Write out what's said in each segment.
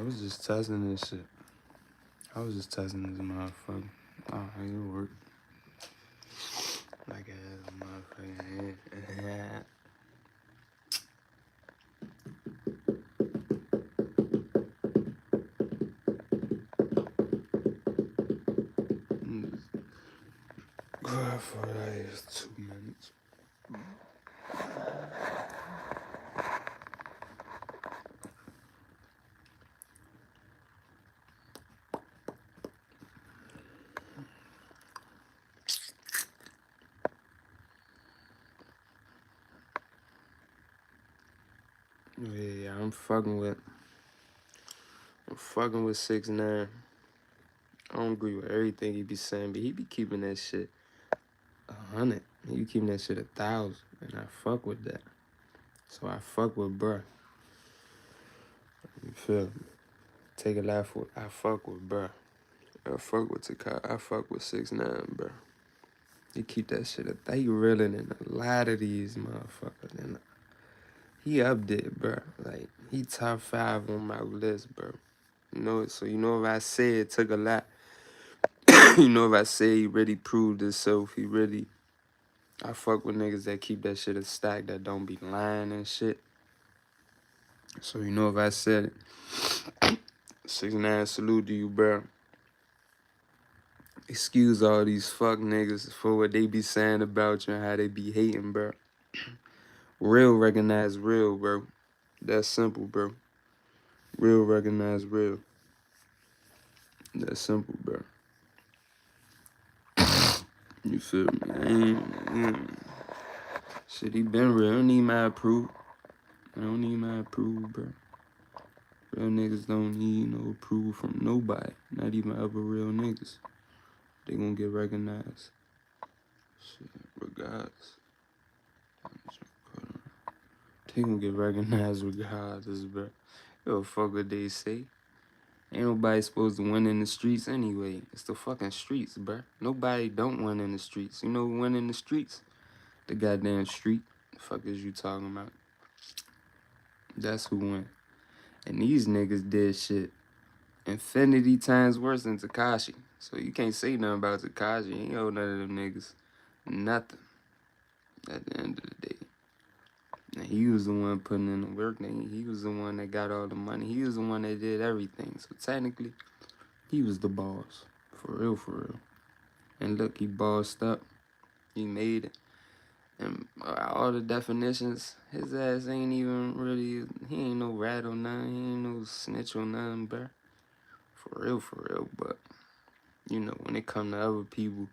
was just testing this shit. I was just testing this motherfucker. Oh, it'll work. Like a motherfucking head. Go for like 2 minutes. Yeah, I'm fucking with 6ix9ine. I don't agree with everything he be saying, but he be keeping that shit 100. He be keeping that shit 1,000, and I fuck with that. So I fuck with bruh. You feel me? Take a laugh with. I fuck with bruh. I fuck with Takai. I fuck with 6ix9ine, bruh. He keep that shit up. He reeling in a lot of these motherfuckers, and he up there, bruh. Like he top 5 on my list, bro. You know, so you know if I say it took a lot. You know if I say he really proved himself, he really. I fuck with niggas that keep that shit a stack, that don't be lying and shit. So you know if I said it, 6ix9ine, salute to you, bro. Excuse all these fuck niggas for what they be saying about you and how they be hating, bro. Real recognize real, bro. That's simple, bro. Real recognize real. That's simple, bro. You feel me? Shit, he been real. I don't need my approval. I don't need my approval, bro. Real niggas don't need no approval from nobody. Not even other real niggas. They gonna get recognized. Shit, regardless. They gonna get recognized regardless, bro. Yo, fuck what they say. Ain't nobody supposed to win in the streets anyway. It's the fucking streets, bro. Nobody don't win in the streets. You know who win in the streets? The goddamn street. The fuck is you talking about? That's who win. And these niggas did shit infinity times worse than Tekashi. So you can't say nothing about Tekashi. He ain't owe none of them niggas nothing at the end of the day. And he was the one putting in the work. He was the one that got all the money. He was the one that did everything. So technically, he was the boss. For real, for real. And look, he bossed up. He made it. And all the definitions, his ass ain't even really, he ain't no rat or nothing. He ain't no snitch or nothing, bruh. For real. But, you know, when it come to other people,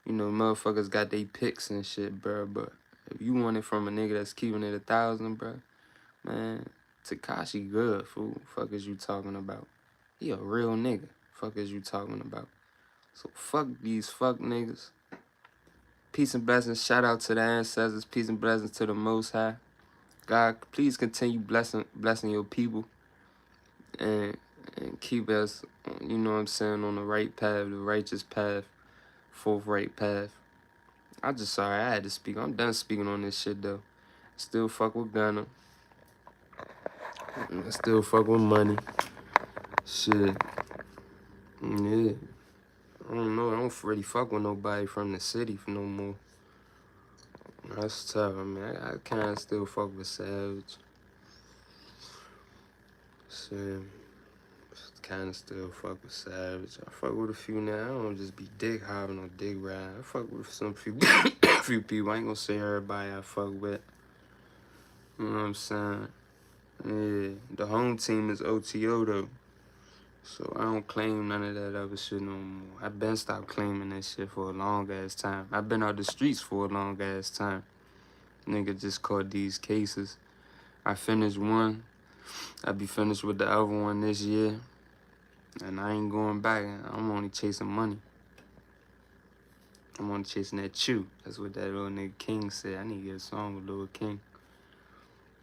you know, motherfuckers got they picks and shit, bruh. But if you want it from a nigga that's keeping it 1,000, bruh, man, Tekashi good, fool. Fuck is you talking about? He a real nigga. Fuck is you talking about? So fuck these fuck niggas. Peace and blessings. Shout out to the ancestors. Peace and blessings to the Most High. God, please continue blessing your people and keep us, you know what I'm saying, on the right path, the righteous path, forthright path. I just sorry I had to speak. I'm done speaking on this shit though. Still fuck with Gunna. I still fuck with money. Shit. Yeah. I don't know. I don't really fuck with nobody from the city for no more. That's tough. I mean, I kind of still fuck with Savage. Shit. Kind of still fuck with Savage. I fuck with a few now. I don't just be dick hopping or dick riding. I fuck with some few, few people. I ain't gonna say everybody I fuck with. You know what I'm saying? Yeah. The home team is OTO though. So I don't claim none of that other shit no more. I been stopped claiming that shit for a long ass time. I've been out the streets for a long ass time. Nigga just caught these cases. I finished one. I be finished with the other one this year. And I ain't going back. I'm only chasing money. I'm only chasing that chew. That's what that little nigga King said. I need to get a song with Lil King.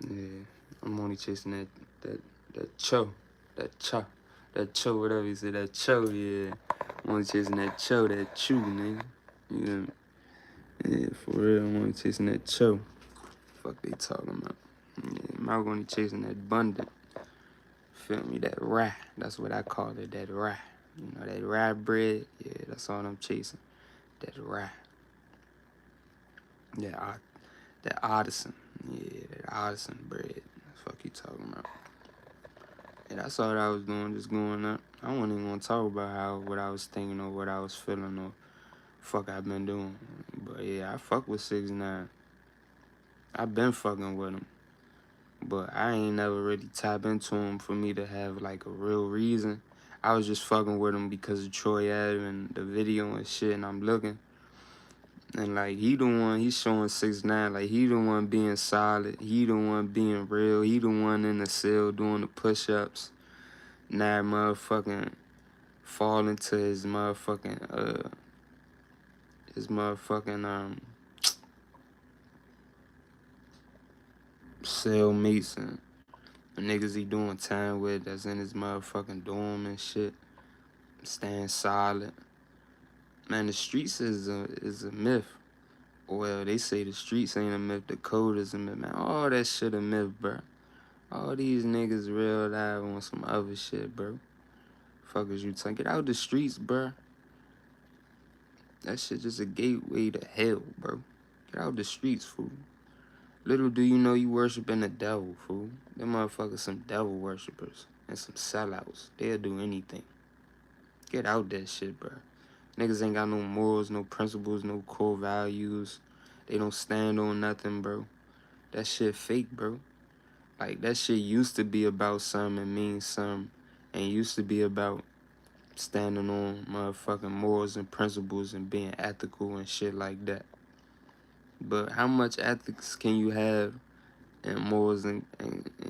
Yeah. I'm only chasing that cho. That cho, whatever he said. That cho, yeah. I'm only chasing that cho, that chew, nigga. You know me? Yeah, for real. I'm only chasing that cho. Fuck they talking about. Yeah, I'm only chasing that abundant. feel me? That rye. That's what I call it, that rye. You know, that rye bread? Yeah, that's all I'm chasing. That rye. That, that artisan. Yeah, that artisan bread. The fuck you talking about? Yeah, that's all I was doing, just going up. I wasn't even gonna talk about what I was thinking or what I was feeling or fuck I've been doing. But yeah, I fuck with 6ix9ine. I been fucking with him. But I ain't never really tap into him for me to have like a real reason. I was just fucking with him because of Troy Ave and the video and shit, and I'm looking. And like he the one, he's showing 6ix9ine, like he the one being solid. He the one being real. He the one in the cell doing the push-ups. Not motherfucking fall into his motherfucking cellmates and the niggas he doing time with that's in his motherfucking dorm and shit. Staying solid. Man, the streets is a myth. Well, they say the streets ain't a myth, the code is a myth, man. All that shit a myth, bro. All these niggas real live on some other shit, bro. Fuck is you talking? Get out the streets, bro. That shit just a gateway to hell, bro. Get out the streets, fool. Little do you know you worshiping the devil, fool. Them motherfuckers some devil worshippers and some sellouts. They'll do anything. Get out that shit, bro. Niggas ain't got no morals, no principles, no core values. They don't stand on nothing, bro. That shit fake, bro. Like, that shit used to be about something and mean something. And used to be about standing on motherfucking morals and principles and being ethical and shit like that. But how much ethics can you have and morals and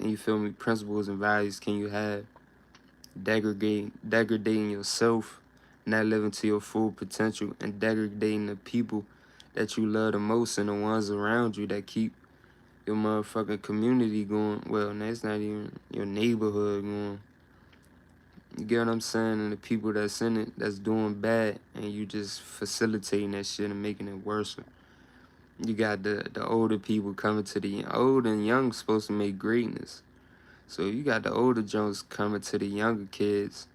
you feel me, principles and values can you have degrading yourself, not living to your full potential, and degrading the people that you love the most and the ones around you that keep your motherfucking community going? Well, that's not even your neighborhood going. You get what I'm saying? And the people that's in it, that's doing bad, and you just facilitating that shit and making it worse. You got the older people coming to the old and young supposed to make greatness. So you got the older Jones coming to the younger kids,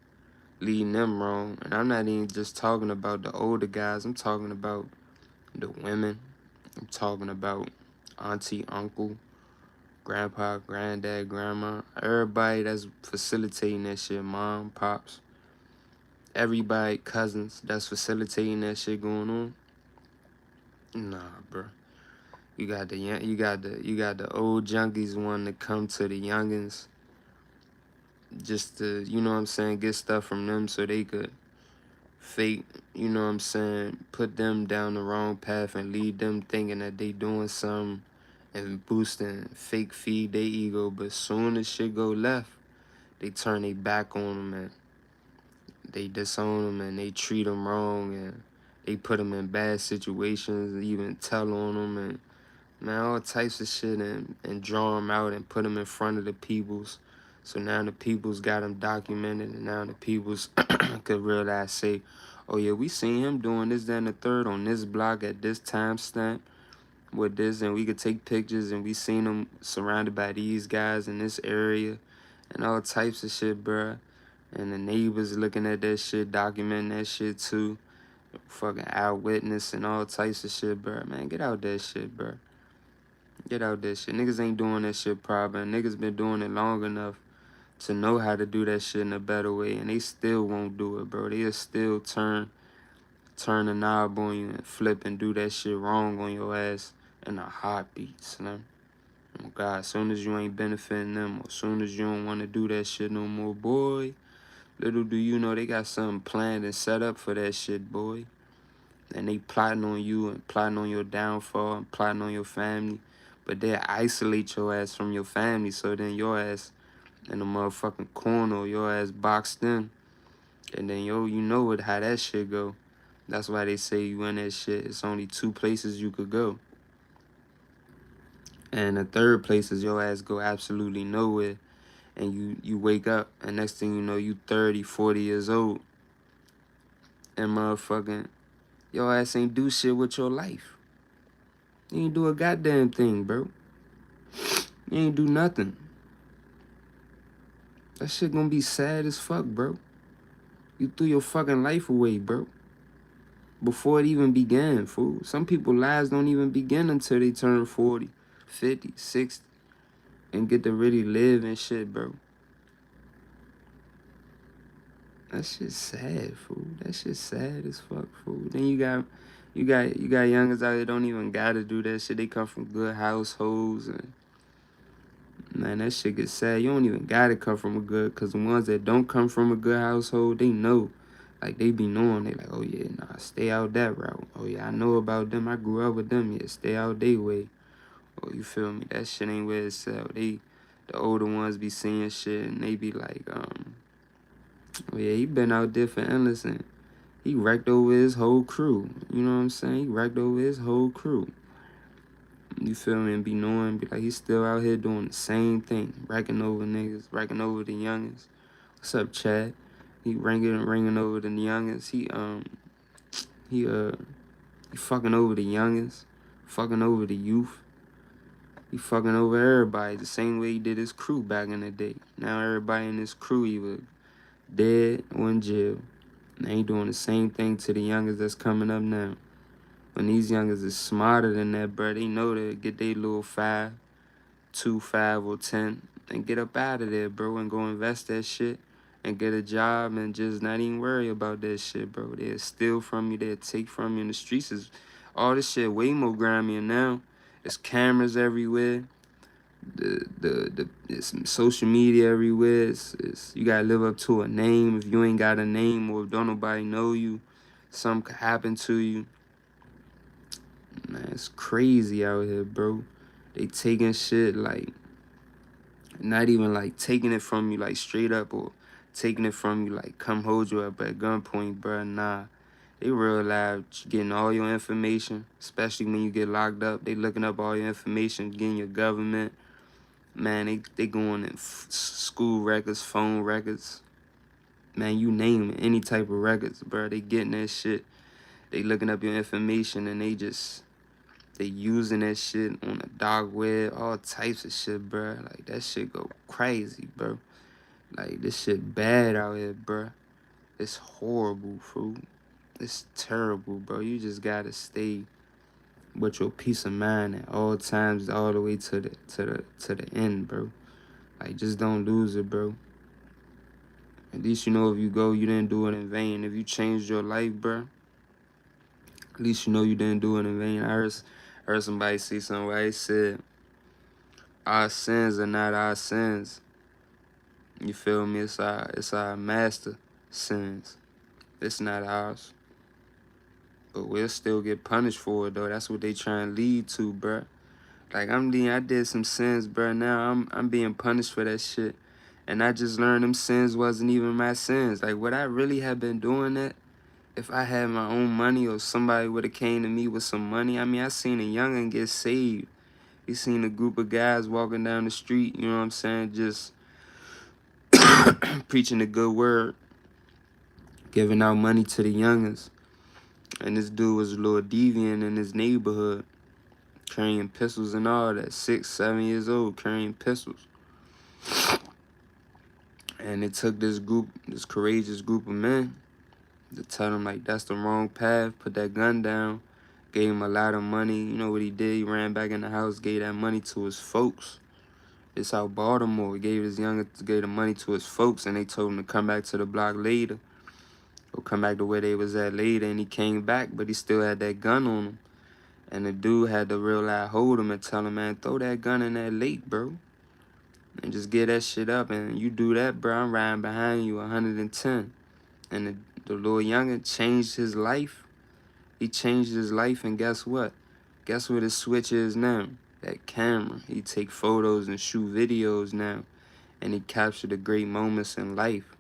leading them wrong. And I'm not even just talking about the older guys. I'm talking about the women. I'm talking about auntie, uncle, grandpa, granddad, grandma. Everybody that's facilitating that shit. Mom, pops. Everybody, cousins that's facilitating that shit going on. Nah, bro. You got the old junkies wanting to come to the youngins just to, you know what I'm saying, get stuff from them so they could fake, you know what I'm saying, put them down the wrong path and lead them thinking that they doing something and boosting, fake feed their ego. But soon as shit go left, they turn their back on them and they disown them and they treat them wrong and they put them in bad situations, even tell on them and, man, all types of shit and draw them out and put them in front of the peoples. So now the peoples got them documented and now the peoples could realize, say, oh yeah, we seen him doing this, that, and the third on this block at this time stamp with this, and we could take pictures and we seen him surrounded by these guys in this area and all types of shit, bruh. And the neighbors looking at that shit, documenting that shit too. Fucking eyewitness and all types of shit, bruh. Man, get out that shit, bruh. Get out that shit. Niggas ain't doing that shit proper. Niggas been doing it long enough to know how to do that shit in a better way, and they still won't do it, bro. They'll still turn the knob on you and flip and do that shit wrong on your ass in a heartbeat, son. Oh God, as soon as you ain't benefiting them, or as soon as you don't want to do that shit no more, boy, little do you know they got something planned and set up for that shit, boy. And they plotting on you and plotting on your downfall and plotting on your family. But they'll isolate your ass from your family, so then your ass in a motherfucking corner, your ass boxed in. And then, yo, you know what, how that shit go. That's why they say you in that shit, it's only 2 places you could go. And the third place is your ass go absolutely nowhere. And you wake up, and next thing you know, you 30, 40 years old. And motherfucking, your ass ain't do shit with your life. You ain't do a goddamn thing, bro. You ain't do nothing. That shit gonna be sad as fuck, bro. You threw your fucking life away, bro. Before it even began, fool. Some people lives don't even begin until they turn 40, 50, 60, and get to really live and shit, bro. That shit sad, fool. That shit sad as fuck, fool. Then you got youngers out there don't even gotta do that shit. They come from good households and man, that shit gets sad. You don't even gotta come from a good, cause the ones that don't come from a good household, they know. Like they be knowing, they like, oh yeah, nah, stay out that route. Oh yeah, I know about them. I grew up with them. Yeah, stay out they way. Oh, you feel me? That shit ain't where it's at. The older ones be seeing shit and they be like, oh yeah, he been out there for endless and he wrecked over his whole crew. You know what I'm saying? He wrecked over his whole crew. You feel me? And be knowing, be like, he's still out here doing the same thing. Wrecking over niggas, wrecking over the youngest. What's up, Chad? He ringing over the youngest. He fucking over the youngest. Fucking over the youth. He fucking over everybody the same way he did his crew back in the day. Now everybody in his crew either dead or in jail. And they ain't doing the same thing to the youngest that's coming up now. When these youngers is smarter than that, bro, they know to get their little 5, 2, 5, or 10 and get up out of there, bro, and go invest that shit and get a job and just not even worry about that shit, bro. They'll steal from you, they'll take from you. In the streets is all this shit way more grimy now. There's cameras everywhere. It's social media everywhere. You gotta live up to a name. If you ain't got a name or if don't nobody know you, something could happen to you. Man, it's crazy out here, bro. They taking shit like, not even like taking it from you like straight up or taking it from you like come hold you up at gunpoint, bro. Nah, they real live getting all your information, especially when you get locked up. They looking up all your information, getting your government. Man, they going in school records, phone records. Man, you name it, any type of records, bro. They getting that shit. They looking up your information and they using that shit on the dark web, all types of shit, bro. Like, that shit go crazy, bro. Like, this shit bad out here, bro. It's horrible, fool. It's terrible, bro. You just gotta stay with your peace of mind at all times, all the way to the end, bro. Like, just don't lose it, bro. At least you know if you go, you didn't do it in vain. If you changed your life, bro, at least you know you didn't do it in vain. I heard somebody say something where they said, our sins are not our sins. You feel me? It's our master sins. It's not ours. But we'll still get punished for it though. That's what they trying to lead to, bruh. Like I did some sins, bruh. Now I'm being punished for that shit. And I just learned them sins wasn't even my sins. Like, would I really have been doing that if I had my own money or somebody would have came to me with some money? I mean, I seen a youngin' get saved. You seen a group of guys walking down the street, you know what I'm saying, just preaching the good word, giving out money to the youngins. And this dude was a little deviant in his neighborhood, carrying pistols and all that, 6, 7 years old, carrying pistols. And it took this courageous group of men to tell him, like, that's the wrong path, put that gun down, gave him a lot of money. You know what he did? He ran back in the house, gave that money to his folks. It's out Baltimore. He gave the money to his folks, and they told him to come back to the block later, or come back to where they was at later, and he came back, but he still had that gun on him. And the dude had to real life hold him and tell him, man, throw that gun in that lake, bro. And just get that shit up, and you do that, bro, I'm riding behind you 110. And the little youngin changed his life. He changed his life, and guess what? Guess what his switch is now? That camera. He take photos and shoot videos now. And he captured the great moments in life.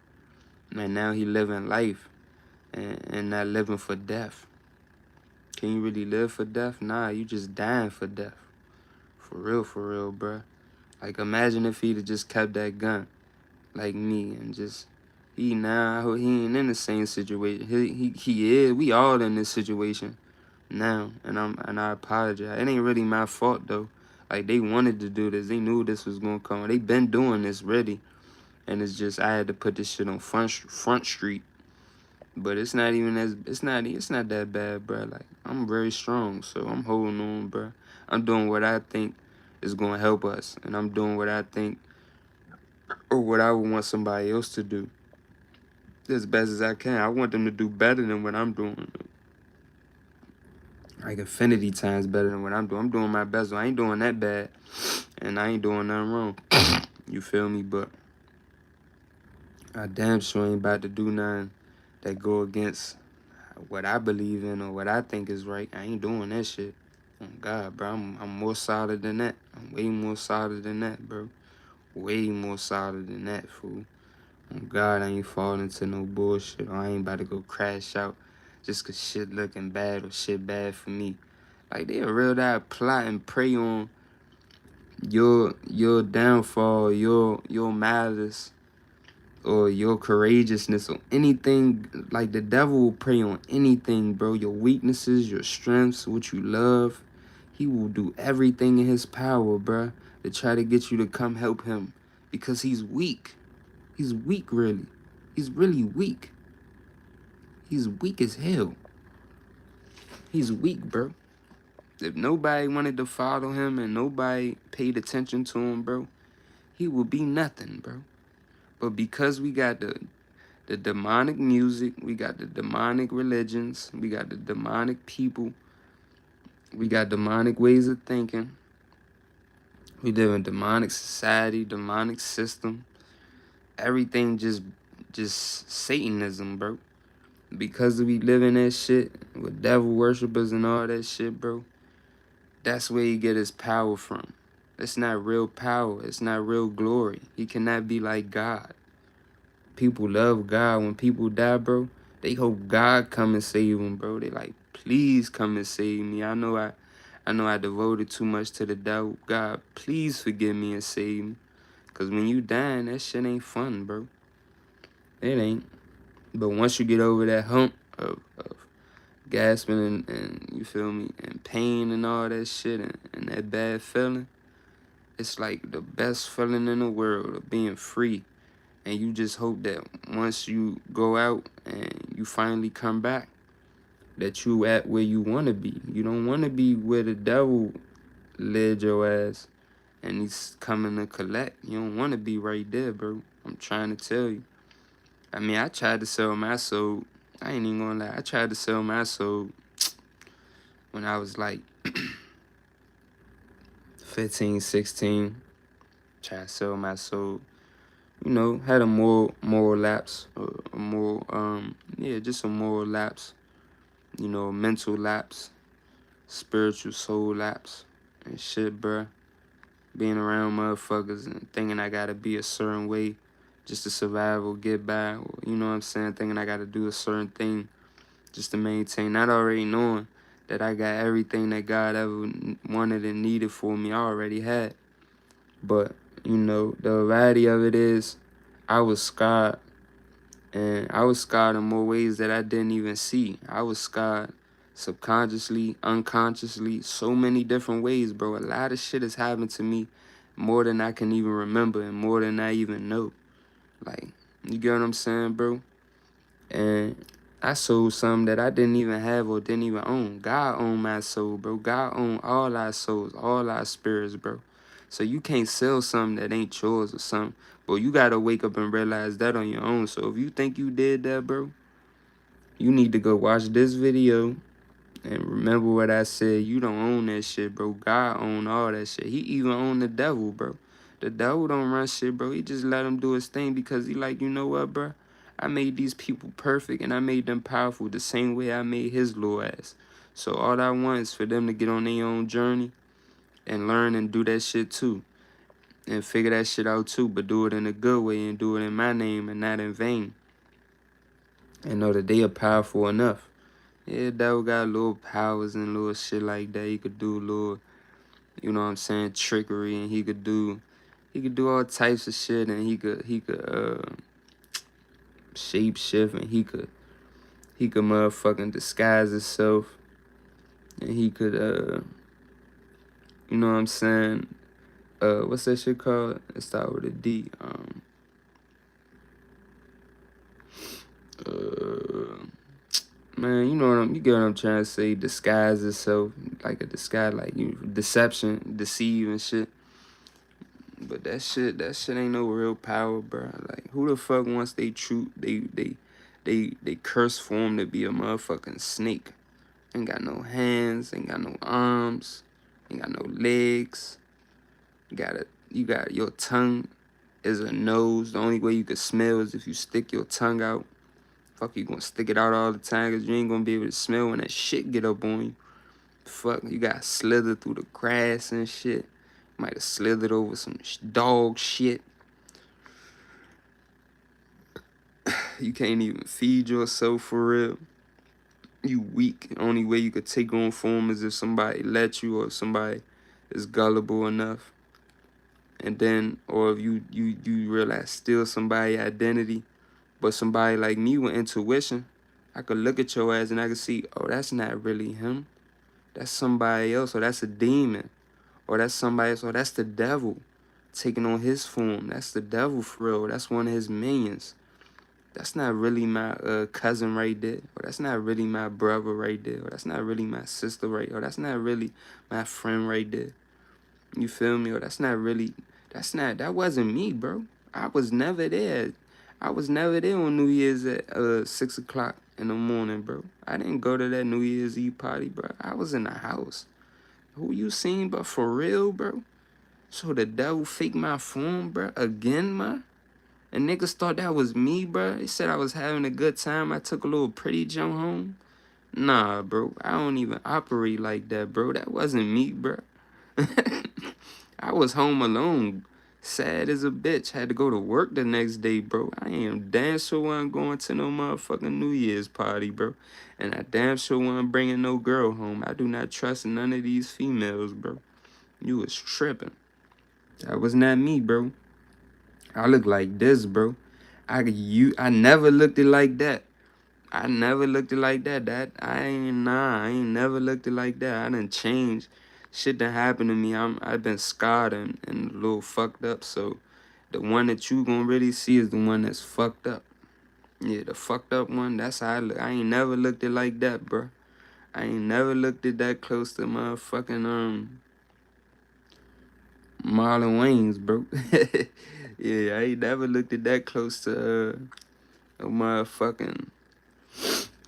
And now he living life and not living for death. Can you really live for death? Nah, you just dying for death. For real, bruh. Like, imagine if he'd have just kept that gun, like me, and just, he ain't in the same situation. He is. We all in this situation now, and I apologize. It ain't really my fault though. Like, they wanted to do this. They knew this was gonna come. They been doing this ready. And it's just I had to put this shit on Front Street. But it's not even it's not that bad, bro. Like, I'm very strong, so I'm holding on, bro. I'm doing what I think is gonna help us, and I'm doing what I think or what I would want somebody else to do as best as I can. I want them to do better than what I'm doing. Like infinity times better than what I'm doing. I'm doing my best. I ain't doing that bad, and I ain't doing nothing wrong. You feel me? But I damn sure ain't about to do nothing that go against what I believe in or what I think is right. I ain't doing that shit. Oh God, bro, I'm more solid than that. I'm way more solid than that, bro. Way more solid than that, fool. Oh God, I ain't falling into no bullshit. Or I ain't about to go crash out just cause shit looking bad or shit bad for me. Like, they a real that plot and prey on your downfall, your malice, or your courageousness, or anything. Like, the devil will prey on anything, bro. Your weaknesses, your strengths, what you love. He will do everything in his power, bro, to try to get you to come help him, because he's weak. He's weak, really. He's really weak. He's weak as hell. He's weak, bro. If nobody wanted to follow him and nobody paid attention to him, bro, he would be nothing, bro. But because we got the demonic music, we got the demonic religions, we got the demonic people, we got demonic ways of thinking, we live in demonic society, demonic system, everything just Satanism, bro. Because we live in that shit with devil worshippers and all that shit, bro, that's where he get his power from. It's not real power. It's not real glory. He cannot be like God. People love God. When people die, bro, they hope God come and save them, bro. They like, please come and save me. I know I devoted too much to the devil. God, please forgive me and save me. Cause when you dying, that shit ain't fun, bro. It ain't. But once you get over that hump of gasping and you feel me, and pain and all that shit and that bad feeling, it's like the best feeling in the world of being free. And you just hope that once you go out and you finally come back, that you at where you want to be. You don't want to be where the devil led your ass and he's coming to collect. You don't want to be right there, bro. I'm trying to tell you. I mean, I tried to sell my soul. I ain't even gonna lie. I tried to sell my soul when I was like 15, 16. Tried to sell my soul. You know, had a moral lapse, a moral, yeah, just a moral lapse. You know, a mental lapse, spiritual soul lapse, and shit, bruh. Being around motherfuckers and thinking I gotta be a certain way just to survive or get by, or, you know what I'm saying? Thinking I gotta do a certain thing just to maintain. Not already knowing that I got everything that God ever wanted and needed for me. I already had. But, you know, the variety of it is I was scarred. And I was scarred in more ways that I didn't even see. I was scarred subconsciously, unconsciously, so many different ways, bro. A lot of shit has happened to me more than I can even remember and more than I even know. Like, you get what I'm saying, bro? And I sold something that I didn't even have or didn't even own. God owned my soul, bro. God owned all our souls, all our spirits, bro. So you can't sell something that ain't yours or something. But you gotta wake up and realize that on your own. So if you think you did that, bro, you need to go watch this video and remember what I said. You don't own that shit, bro. God own all that shit. He even own the devil, bro. The devil don't run shit, bro. He just let him do his thing because he like, you know what, bro? I made these people perfect and I made them powerful the same way I made his little ass. So all I want is for them to get on their own journey and learn and do that shit too. And figure that shit out too, but do it in a good way and do it in my name and not in vain. And know that they are powerful enough. Yeah, devil got little powers and little shit like that. He could do little, you know what I'm saying, trickery, and he could do all types of shit, and he could shape shift, and he could motherfucking disguise himself, and he could you know what I'm saying, what's that shit called? It start with a D. Uh, Man, you get what I'm trying to say. Disguise itself like a disguise, like you deception, deceive and shit. But that shit ain't no real power, bro. Like, who the fuck wants they truth? They curse form to be a motherfucking snake. Ain't got no hands, ain't got no arms, ain't got no legs. You got your tongue is a nose. The only way you can smell is if you stick your tongue out. Fuck, you gonna stick it out all the time because you ain't gonna be able to smell when that shit get up on you. Fuck, you got slither through the grass and shit. Might have slithered over some dog shit. You can't even feed yourself for real. You weak. The only way you could take on form is if somebody let you or if somebody is gullible enough. And then, or if you realize steal somebody's identity. But somebody like me with intuition, I could look at your ass and I could see, oh, that's not really him. That's somebody else, or that's a demon. Or that's somebody else, or that's the devil taking on his form. That's the devil for real. That's one of his minions. That's not really my cousin right there. Or that's not really my brother right there. Or that's not really my sister right there. Or that's not really my friend right there. You feel me? Or that wasn't me, bro. I was never there. I was never there on New Year's at 6 o'clock in the morning, bro. I didn't go to that New Year's Eve party, bro. I was in the house. Who you seen, but for real, bro? So the devil faked my form, bro, again, man. And niggas thought that was me, bro. They said I was having a good time. I took a little pretty jump home. Nah, bro. I don't even operate like that, bro. That wasn't me, bro. I was home alone. Sad as a bitch. Had to go to work the next day, bro. I am damn sure wasn't going to no motherfucking New Year's party, bro. And I damn sure wasn't bringing no girl home. I do not trust none of these females, bro. You was tripping. That was not me, bro. I look like this, bro. I never looked it like that. I never looked it like that. I ain't never looked it like that. I done changed. Shit that happened to me. I've been scarred and a little fucked up. So the one that you gonna really see is the one that's fucked up. Yeah, the fucked up one, that's how I look. I ain't never looked it like that, bro. I ain't never looked it that close to motherfucking Marlon Wayans, bro. Yeah, I ain't never looked at that close to a motherfucking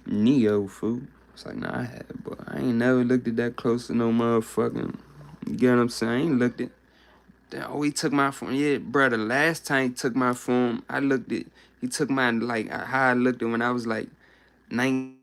Neo, fool. It's like, nah, I had, but I ain't never looked at that close to no motherfucking. You get what I'm saying? I ain't looked at. Oh, he took my phone. Yeah, bro. The last time he took my phone, I looked at. He took my like how I looked at when I was like 19.